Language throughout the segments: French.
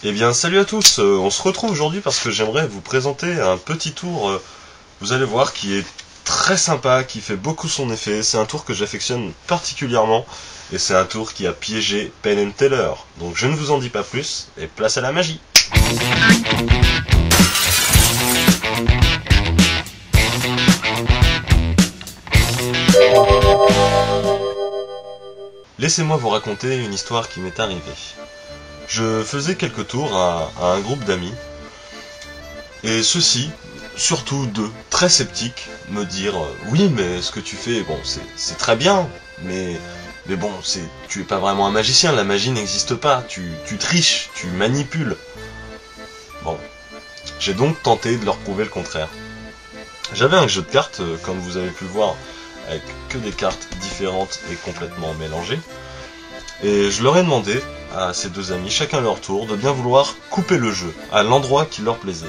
Eh bien, salut à tous, on se retrouve aujourd'hui parce que j'aimerais vous présenter un petit tour, vous allez voir, qui est très sympa, qui fait beaucoup son effet. C'est un tour que j'affectionne particulièrement, et c'est un tour qui a piégé Penn & Teller. Donc je ne vous en dis pas plus, et place à la magie. Laissez-moi vous raconter une histoire qui m'est arrivée. Je faisais quelques tours à un groupe d'amis, et ceux-ci, surtout deux, très sceptiques, me dirent oui, mais ce que tu fais, bon, c'est très bien, mais bon, tu es pas vraiment un magicien, la magie n'existe pas, tu triches, tu manipules. Bon, j'ai donc tenté de leur prouver le contraire. J'avais un jeu de cartes, comme vous avez pu le voir, avec que des cartes différentes et complètement mélangées, et je leur ai demandé à ces deux amis, chacun leur tour, de bien vouloir couper le jeu à l'endroit qui leur plaisait.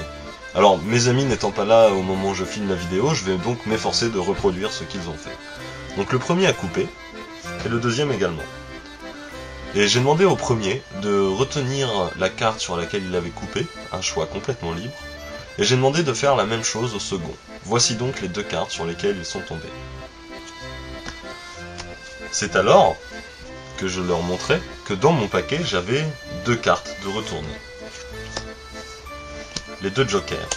Alors, mes amis n'étant pas là au moment où je filme la vidéo, je vais donc m'efforcer de reproduire ce qu'ils ont fait. Donc le premier a coupé, et le deuxième également. Et j'ai demandé au premier de retenir la carte sur laquelle il avait coupé, un choix complètement libre, et j'ai demandé de faire la même chose au second. Voici donc les deux cartes sur lesquelles ils sont tombés. C'est alors que je leur montrais que dans mon paquet, j'avais deux cartes de retourner. Les deux jokers.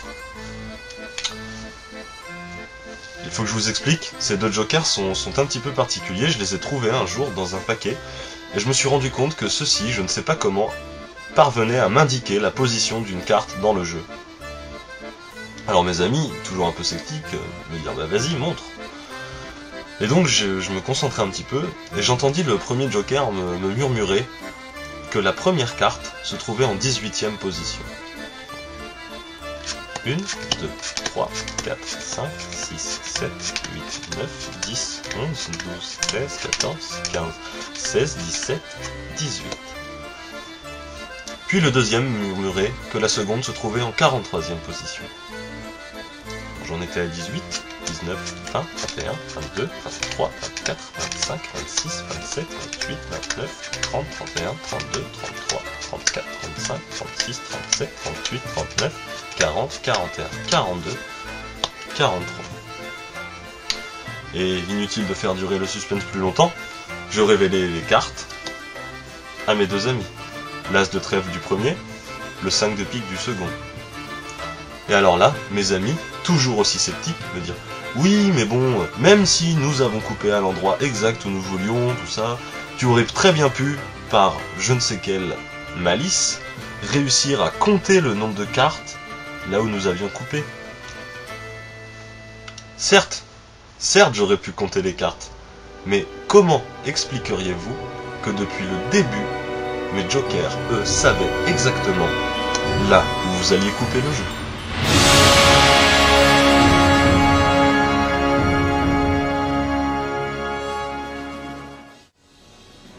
Il faut que je vous explique, ces deux jokers sont un petit peu particuliers, je les ai trouvés un jour dans un paquet, et je me suis rendu compte que ceux-ci, je ne sais pas comment, parvenaient à m'indiquer la position d'une carte dans le jeu. Alors mes amis, toujours un peu sceptiques, me dirent bah vas-y, montre. Et donc je me concentrais un petit peu, et j'entendis le premier joker me murmurer que la première carte se trouvait en 18e position. 1, 2, 3, 4, 5, 6, 7, 8, 9, 10, 11, 12, 13, 14, 15, 16, 17, 18. Puis le deuxième murmurait que la seconde se trouvait en 43e position. J'en étais à 18, 19, 20, 21, 22, 23, 24, 25, 26, 27, 28, 29, 30, 31, 32, 33, 34, 35, 36, 37, 38, 39, 40, 41, 42, 43. Et inutile de faire durer le suspense plus longtemps, je révélais les cartes à mes deux amis. L'as de trèfle du premier, le 5 de pique du second. Et alors là, mes amis, toujours aussi sceptiques, me dirent oui, mais bon, même si nous avons coupé à l'endroit exact où nous voulions, tout ça, tu aurais très bien pu, par je ne sais quelle malice, réussir à compter le nombre de cartes là où nous avions coupé. Certes, j'aurais pu compter les cartes, mais comment expliqueriez-vous que depuis le début, mes jokers, eux, savaient exactement là où vous alliez couper le jeu ?